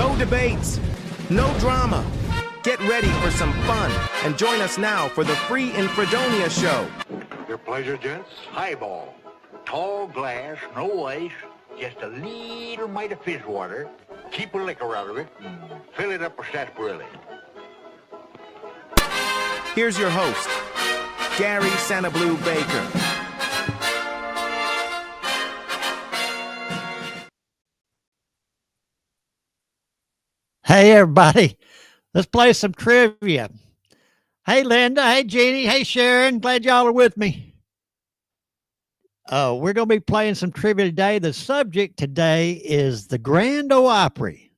No debates, no drama. Get ready for some fun and join us now for the free in Fredonia Show. Your pleasure, gents. Highball. Tall glass, no ice, just a little mite of fizz water. Keep a liquor out of it and fill it up with sarsaparilla. Here's your host, Gary SannaBlue Baker. Hey, everybody. Let's play some trivia. Hey, Linda. Hey, Jeannie. Hey, Sharon. Glad y'all are with me. We're going to be playing some trivia today. The subject today is the Grand Ole Opry.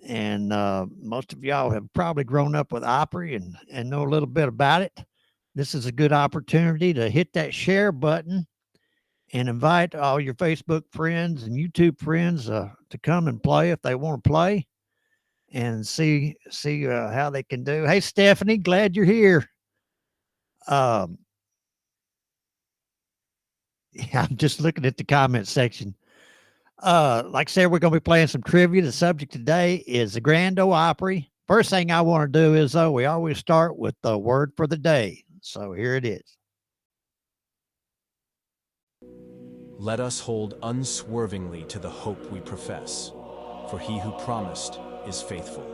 And most of y'all have probably grown up with Opry and know a little bit about it. This is a good opportunity to hit that share button and invite all your Facebook friends and YouTube friends to come and play if they want to play. And see how they can do. Hey, Stephanie, glad you're here. Yeah, I'm just looking at the comment section. Like I said, we're going to be playing some trivia. The subject today is the Grand Ole Opry. First thing I want to do is, we always start with the word for the day. So here it is. Let us hold unswervingly to the hope we profess, for he who promised is faithful.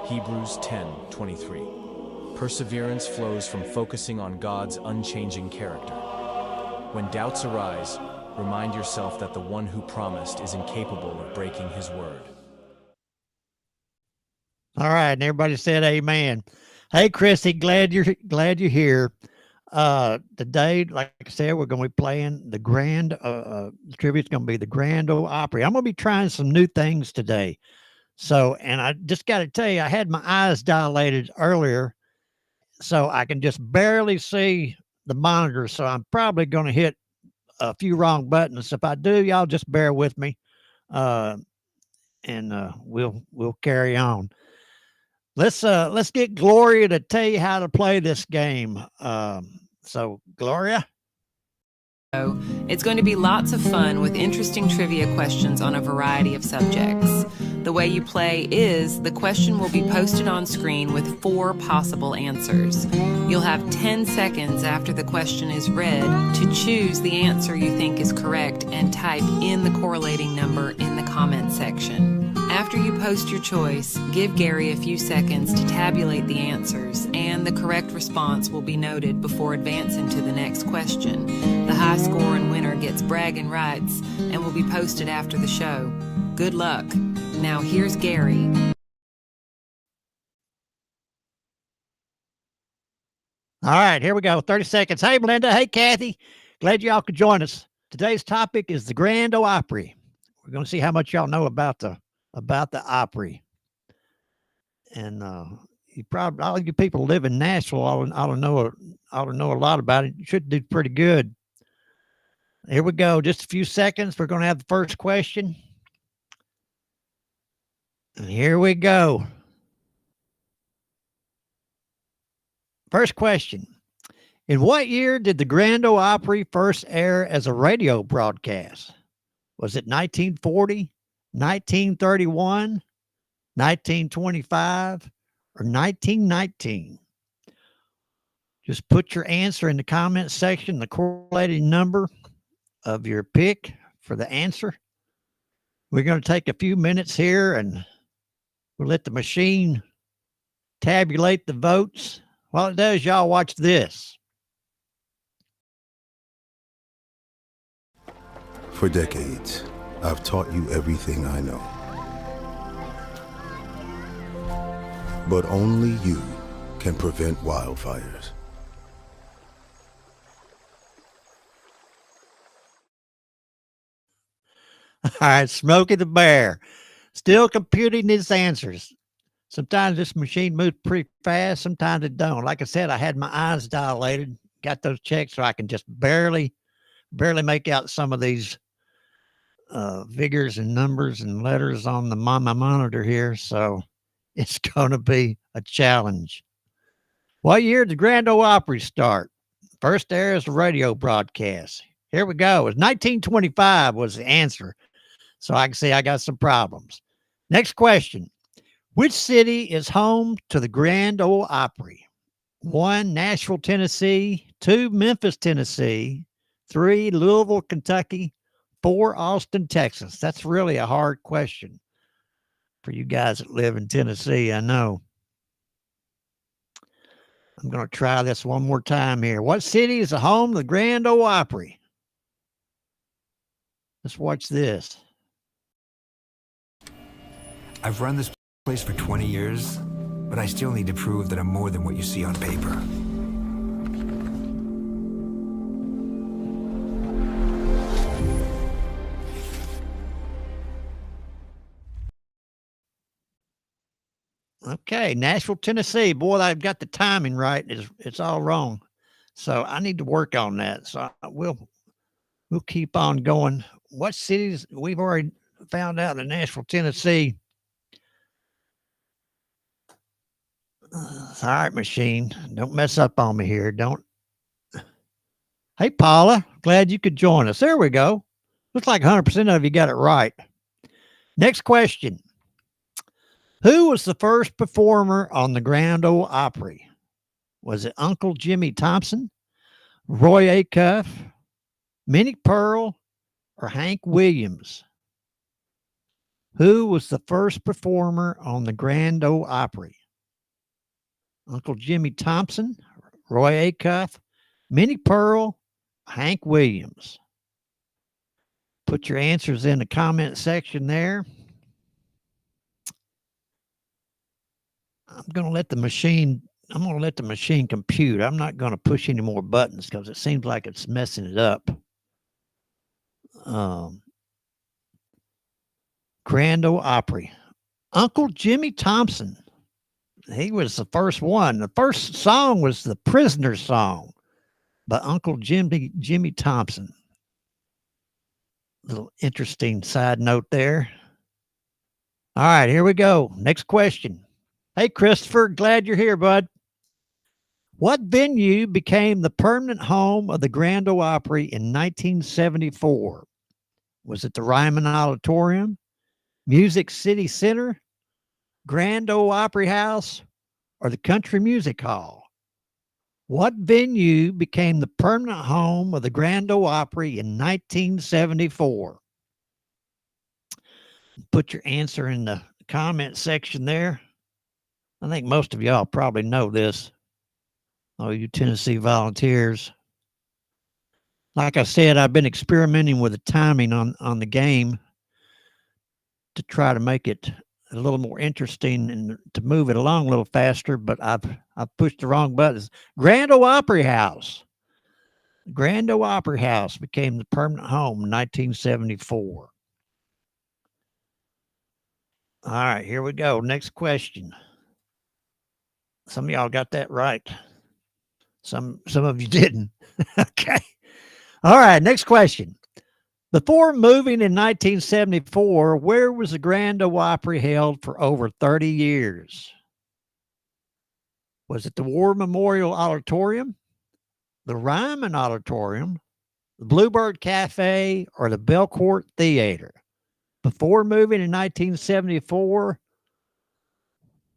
Hebrews 10:23. Perseverance flows from focusing on God's unchanging character. When doubts arise, remind yourself that the one who promised is incapable of breaking his word. All right, and everybody said amen. Hey, Chrissy, glad you're here. Today, like I said, we're going to be playing the tribute is going to be the Grand Ole Opry. I'm going to be trying some new things today. So, and I just got to tell you, I had my eyes dilated earlier, so I can just barely see the monitor. So I'm probably going to hit a few wrong buttons. If I do, y'all just bear with me, and we'll carry on. Let's get Gloria to tell you how to play this game. So, Gloria. It's going to be lots of fun with interesting trivia questions on a variety of subjects. The way you play is the question will be posted on screen with 4 possible answers. You'll have 10 seconds after the question is read to choose the answer you think is correct and type in the correlating number in the comment section. After you post your choice, give Gary a few seconds to tabulate the answers, and the correct response will be noted before advancing to the next question. The high score and winner gets bragging rights and will be posted after the show. Good luck. Now here's Gary. All right, here we go. 30 seconds. Hey, Melinda. Hey, Kathy. Glad y'all could join us. Today's topic is the Grand Ole Opry. We're going to see how much y'all know about the Opry. And you probably, all you people live in Nashville ought to know a lot about it. You should do pretty good. Here we go. Just a few seconds. We're going to have the first question. And here we go. First question. In what year did the Grand Ole Opry first air as a radio broadcast? Was it 1940, 1931, 1925, or 1919? Just put your answer in the comment section, the correlating number of your pick for the answer. We're going to take a few minutes here and we'll let the machine tabulate the votes. While it does, y'all watch this. For decades, I've taught you everything I know. But only you can prevent wildfires. All right, Smokey the Bear. Still computing his answers. Sometimes this machine moves pretty fast. Sometimes it don't. Like I said, I had my eyes dilated, got those checked so I can just barely make out some of these figures and numbers and letters on my monitor here. So it's going to be a challenge. What year did the Grand Ole Opry start? First air as a radio broadcast. Here we go. It was 1925 was the answer. So I can see I got some problems. Next question. Which city is home to the Grand Ole Opry? 1, Nashville, Tennessee. 2, Memphis, Tennessee. 3, Louisville, Kentucky. 4, Austin, Texas. That's really a hard question for you guys that live in Tennessee, I know. I'm going to try this one more time here. What city is the home of the Grand Ole Opry? Let's watch this. I've run this place for 20 years, but I still need to prove that I'm more than what you see on paper. Okay, Nashville, Tennessee. Boy, I've got the timing right. It's all wrong. So I need to work on that. So we'll keep on going. What cities? We've already found out in Nashville, Tennessee. All right, machine. Don't mess up on me here. Don't. Hey, Paula. Glad you could join us. There we go. Looks like 100% of you got it right. Next question. Who was the first performer on the Grand Ole Opry? Was it Uncle Jimmy Thompson, Roy Acuff, Minnie Pearl, or Hank Williams? Who was the first performer on the Grand Ole Opry? Uncle Jimmy Thompson, Roy Acuff, Minnie Pearl, Hank Williams. Put your answers in the comment section there. I'm going to let the machine compute. I'm not going to push any more buttons because it seems like it's messing it up. Grand Ole Opry. Uncle Jimmy Thompson. He was the first one. The first song was the Prisoner song by Uncle Jimmy Thompson. Little interesting side note there. All right, here we go. Next question. Hey, Christopher, glad you're here, bud. What venue became the permanent home of the Grand Ole Opry in 1974? Was it the Ryman Auditorium, Music City Center, Grand Ole Opry House, or the Country Music Hall? What venue became the permanent home of the Grand Ole Opry in 1974? Put your answer in the comment section there. I think most of y'all probably know this. Oh, you Tennessee volunteers. Like I said, I've been experimenting with the timing on the game to try to make it a little more interesting and to move it along a little faster, but I've pushed the wrong buttons. Grand Ole Opry House. Grand Ole Opry House became the permanent home in 1974. All right, here we go. Next question. Some of y'all got that right. Some of you didn't. Okay. All right, next question. Before moving in 1974, where was the Grand Ole Opry held for over 30 years? Was it the War Memorial Auditorium, the Ryman Auditorium, the Bluebird Cafe, or the Belcourt Theater? Before moving in 1974,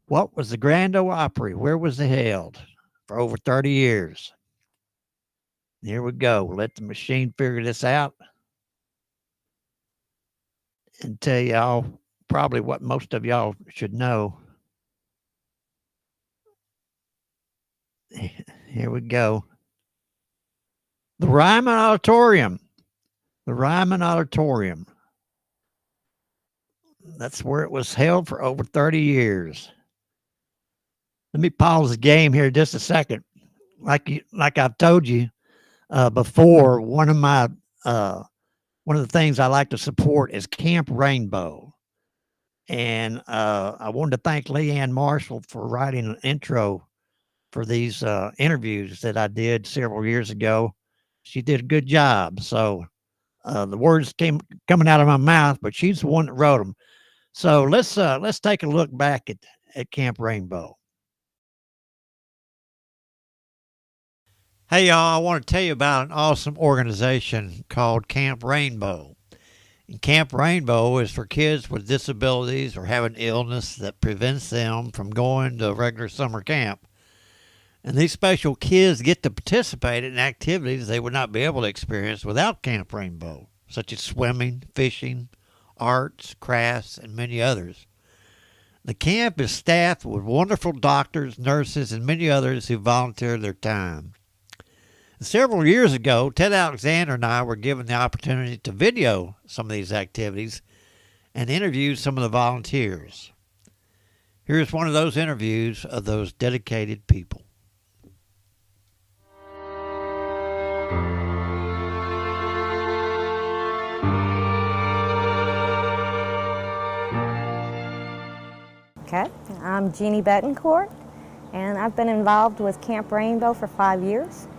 what was the Grand Ole Opry? Where was it held for over 30 years? Here we go. Let the machine figure this out and tell y'all probably what most of y'all should know. Here we go. The Ryman Auditorium. The Ryman Auditorium. That's where it was held for over 30 years. Let me pause the game here just a second. Like I've told you before, one of the things I like to support is Camp Rainbow. And I wanted to thank Leanne Marshall for writing an intro for these interviews that I did several years ago. She did a good job. So the words coming out of my mouth, but she's the one that wrote them. So let's take a look back at Camp Rainbow. Hey, y'all, I want to tell you about an awesome organization called Camp Rainbow. Camp Rainbow is for kids with disabilities or having illness that prevents them from going to regular summer camp. And these special kids get to participate in activities they would not be able to experience without Camp Rainbow, such as swimming, fishing, arts, crafts, and many others. The camp is staffed with wonderful doctors, nurses, and many others who volunteer their time. Several years ago, Ted Alexander and I were given the opportunity to video some of these activities and interview some of the volunteers. Here's one of those interviews of those dedicated people. Okay, I'm Jeannie Betancourt, and I've been involved with Camp Rainbow for 5 years.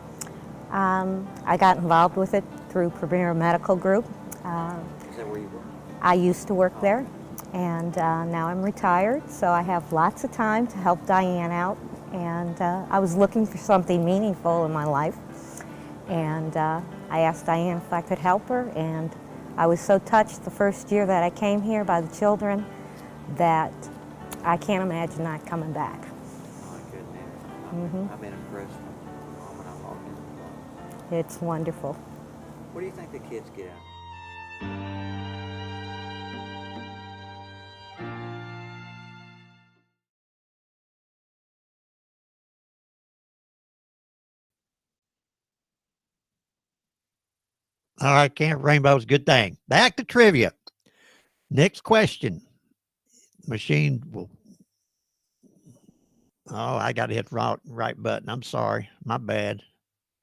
I got involved with it through Premier Medical Group. Is that where you work? I used to work there, and now I'm retired, so I have lots of time to help Diane out. And I was looking for something meaningful in my life, and I asked Diane if I could help her, and I was so touched the first year that I came here by the children that I can't imagine not coming back. Oh, good man. Mm-hmm. I've been impressed with Mom when I walked in the door. It's wonderful. What do you think the kids get out? All right, Camp Rainbow's a good thing. Back to trivia. Next question. Machine will. Oh, I got to hit the right button. I'm sorry. My bad.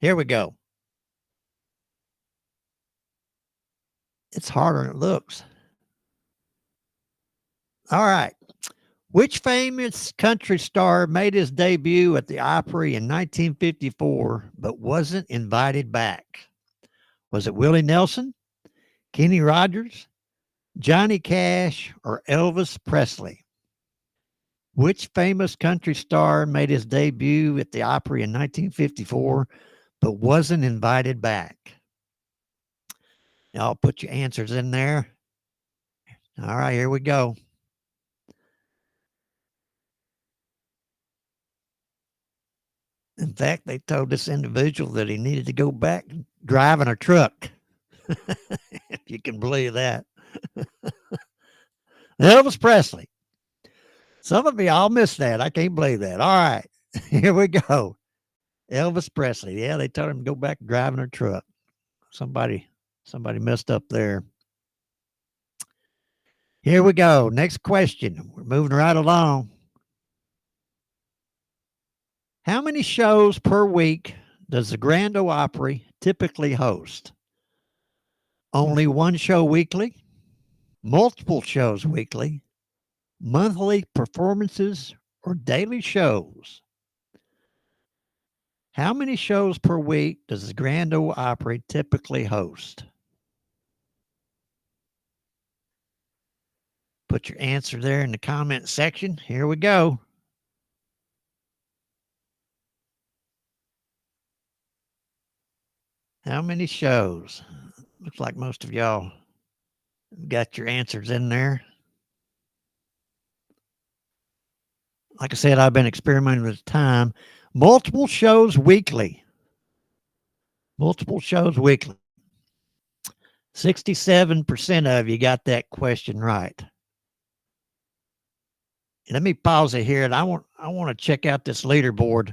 Here we go. It's harder than it looks. All right. Which famous country star made his debut at the Opry in 1954 but wasn't invited back? Was it Willie Nelson, Kenny Rogers, Johnny Cash, or Elvis Presley? Which famous country star made his debut at the Opry in 1954 but wasn't invited back? Y'all put your answers in there. All right, here we go. In fact, they told this individual that he needed to go back driving a truck. If you can believe that. Elvis Presley. Some of y'all missed that. I can't believe that. All right, here we go. Elvis Presley. Yeah, they told him to go back driving a truck. Somebody messed up there. Here we go. Next question. We're moving right along. How many shows per week does the Grand Ole Opry typically host? Only one show weekly? Multiple shows weekly? Monthly performances? Or daily shows? How many shows per week does the Grand Ole Opry typically host? Put your answer there in the comment section. Here we go. How many shows? Looks like most of y'all got your answers in there. Like I said, I've been experimenting with time. Multiple shows weekly. Multiple shows weekly. 67% of you got that question right. Let me pause it here, and I want to check out this leaderboard.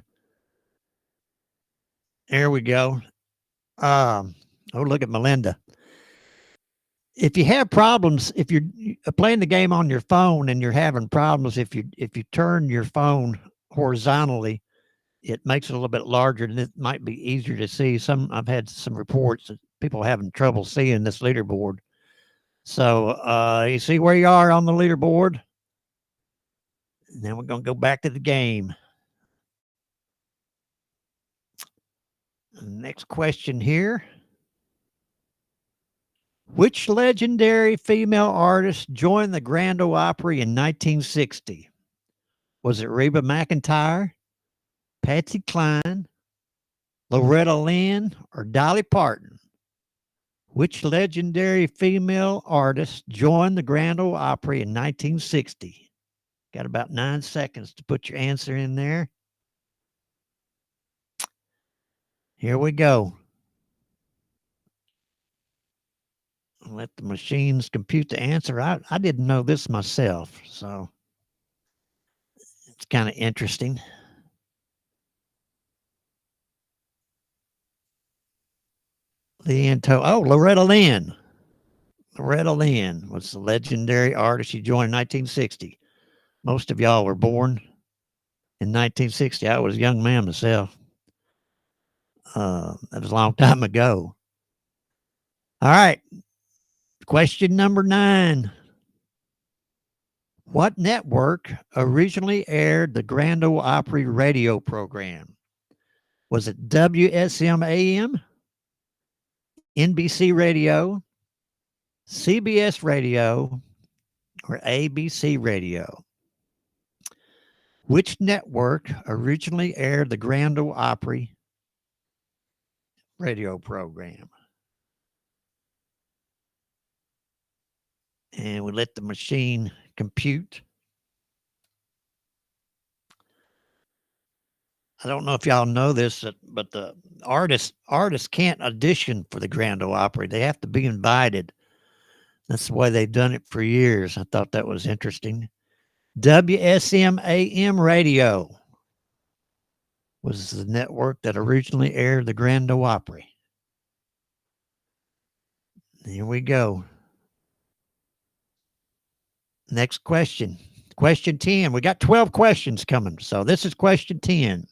There we go. Oh, look at Melinda. If you have problems, if you're playing the game on your phone and you're having problems, if you turn your phone horizontally, it makes it a little bit larger and it might be easier to see. I've had some reports that people are having trouble seeing this leaderboard. So you see where you are on the leaderboard? And then we're going to go back to the game. Next question here. Which legendary female artist joined the Grand Ole Opry in 1960? Was it Reba McEntire, Patsy Cline, Loretta Lynn, or Dolly Parton? Which legendary female artist joined the Grand Ole Opry in 1960? Got about 9 seconds to put your answer in there. Here we go. Let the machines compute the answer. I didn't know this myself, so it's kind of interesting. Loretta Lynn. Loretta Lynn was the legendary artist. She joined in 1960. Most of y'all were born in 1960. I was a young man myself. That was a long time ago. All right. Question number 9. What network originally aired the Grand Ole Opry radio program? Was it WSM-AM, NBC Radio, CBS Radio, or ABC Radio? Which network originally aired the Grand Ole Opry radio program? And we let the machine compute. I don't know if y'all know this, but the artists can't audition for the Grand Ole Opry. They have to be invited. That's the way they've done it for years. I thought that was interesting. WSM-AM Radio was the network that originally aired the Grand Ole Opry. Here we go. Next question. Question 10. We got 12 questions coming. So this is question 10.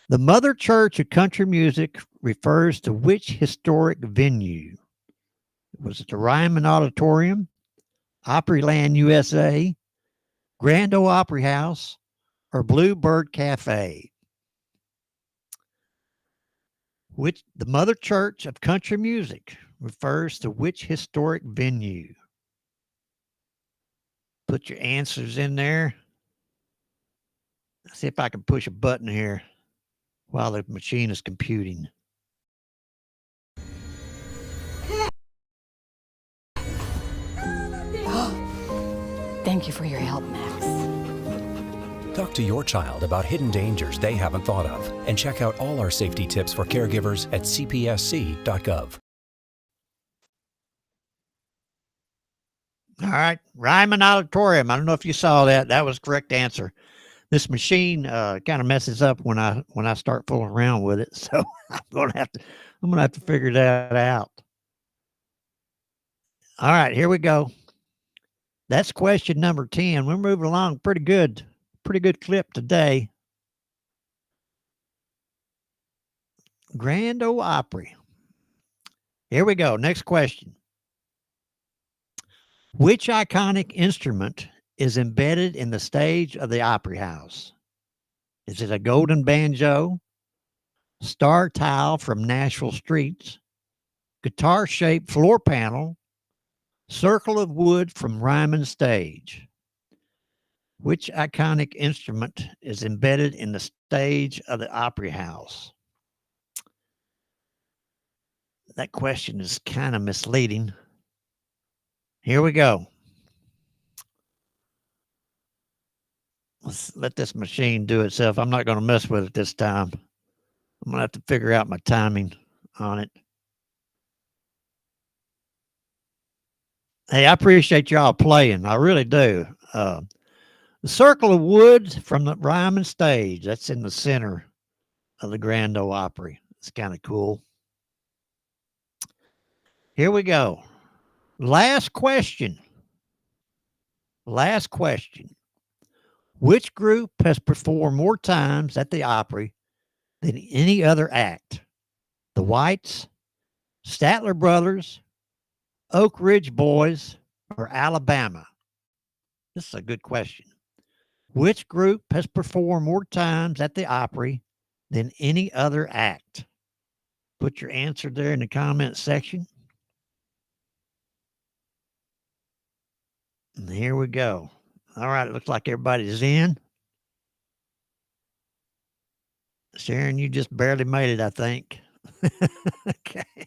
The Mother Church of Country Music refers to which historic venue? Was it the Ryman Auditorium, Opryland, USA, Grand Ole Opry House, or Bluebird Cafe? The Mother Church of Country Music refers to which historic venue? Put your answers in there. Let's see if I can push a button here while the machine is computing. Thank you for your help, Max. Talk to your child about hidden dangers they haven't thought of and check out all our safety tips for caregivers at cpsc.gov. All right, Ryman Auditorium. I don't know if you saw that. That was the correct answer. This machine kind of messes up when I start fooling around with it, so I'm gonna have to figure that out. All right, here we go. That's question number 10. We're moving along pretty good clip today. Grand Ole Opry. Here we go. Next question. Which iconic instrument is embedded in the stage of the Opry House? Is it a golden banjo, star tile from Nashville Streets, guitar-shaped floor panel, circle of wood from Ryman Stage? Which iconic instrument is embedded in the stage of the Opry House? That question is kind of misleading. Here we go. Let's let this machine do itself. I'm not going to mess with it this time. I'm going to have to figure out my timing on it. Hey, I appreciate y'all playing. I really do. The circle of wood from the Ryman Stage. That's in the center of the Grand Ole Opry. It's kind of cool. Here we go. Last question. Which group has performed more times at the Opry than any other act? The Whites, Statler Brothers, Oak Ridge Boys, or Alabama? This is a good question. Which group has performed more times at the Opry than any other act? Put your answer there in the comment section. And here we go. All right, it looks like everybody's in. Sharon, you just barely made it, I think. Okay.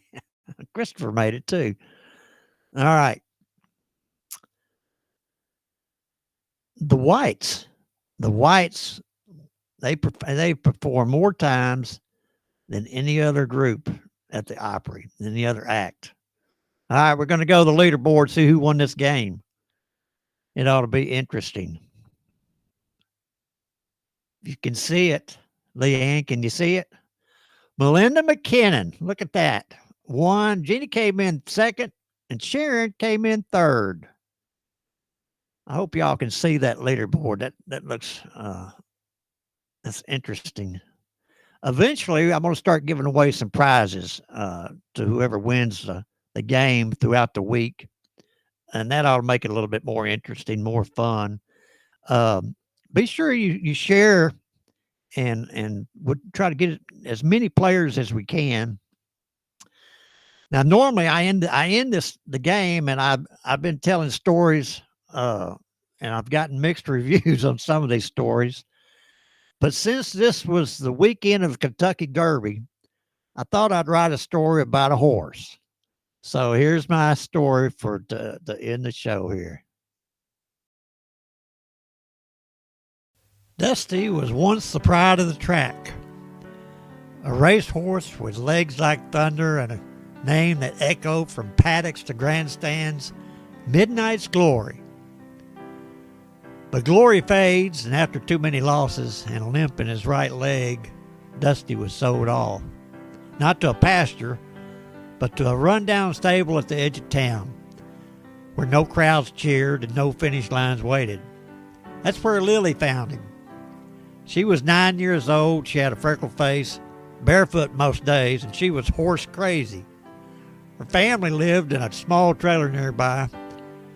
Christopher made it too. All right. The whites, they perform more times than any other group at the Opry, than any other act. All right, we're going to go to the leaderboard, see who won this game. It ought to be interesting. You can see it. Leanne, can you see it? Melinda McKinnon, look at that. Won. Jeannie came in second, and Sharon came in third. I hope y'all can see that leaderboard. That looks that's interesting. Eventually, I'm going to start giving away some prizes to whoever wins the game throughout the week, and that ought to make it a little bit more interesting, more fun. Be sure you share and we'll try to get as many players as we can. Now, normally I end the game, and I've been telling stories, and I've gotten mixed reviews on some of these stories. But since this was the weekend of Kentucky Derby, I thought I'd write a story about a horse. So here's my story for to end the show here. Dusty was once the pride of the track, a racehorse with legs like thunder and a name that echoed from paddocks to grandstands, Midnight's Glory. But glory fades, and after too many losses and a limp in his right leg, Dusty was sold off. Not to a pasture, but to a rundown stable at the edge of town, where no crowds cheered and no finish lines waited. That's where Lily found him. She was 9 years old, she had a freckled face, barefoot most days, and she was horse crazy. Her family lived in a small trailer nearby,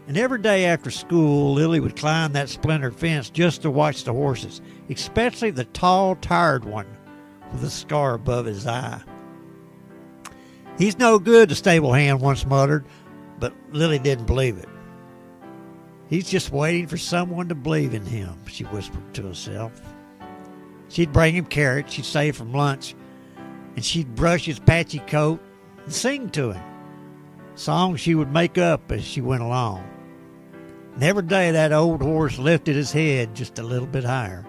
and every day after school, Lily would climb that splintered fence just to watch the horses, especially the tall, tired one with a scar above his eye. "He's no good," the stable hand once muttered, but Lily didn't believe it. "He's just waiting for someone to believe in him," she whispered to herself. She'd bring him carrots she'd saved from lunch, and she'd brush his patchy coat and sing to him, songs she would make up as she went along. And every day that old horse lifted his head just a little bit higher.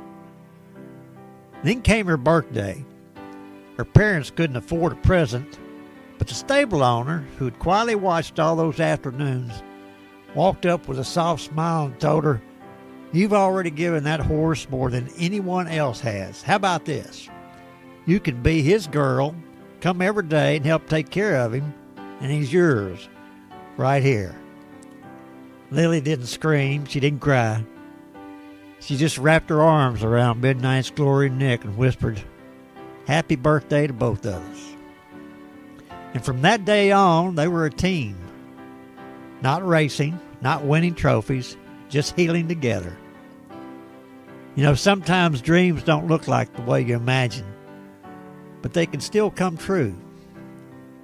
Then came her birthday. Her parents couldn't afford a present, but the stable owner, who had quietly watched all those afternoons, walked up with a soft smile and told her, "You've already given that horse more than anyone else has. How about this? You can be his girl, come every day and help take care of him, and he's yours, right here." Lily didn't scream. She didn't cry. She just wrapped her arms around Midnight's Glory neck and whispered, "Happy birthday to both of us." And from that day on, they were a team. Not racing, not winning trophies, just healing together. You know, sometimes dreams don't look like the way you imagine, but they can still come true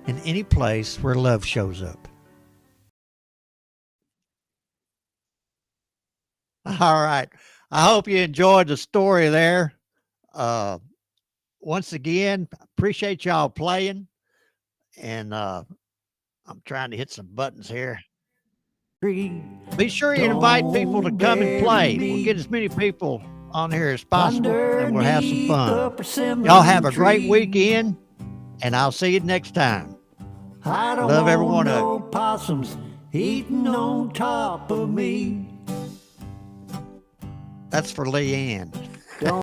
in any place where love shows up. All right. I hope you enjoyed the story there. Once again, appreciate y'all playing. And I'm trying to hit some buttons here. Be sure you invite people to come and play. We'll get as many people on here as possible, and we'll have some fun. Y'all have a great weekend, and I'll see you next time. Love every one of you. Possums eating on top of me. That's for Leanne.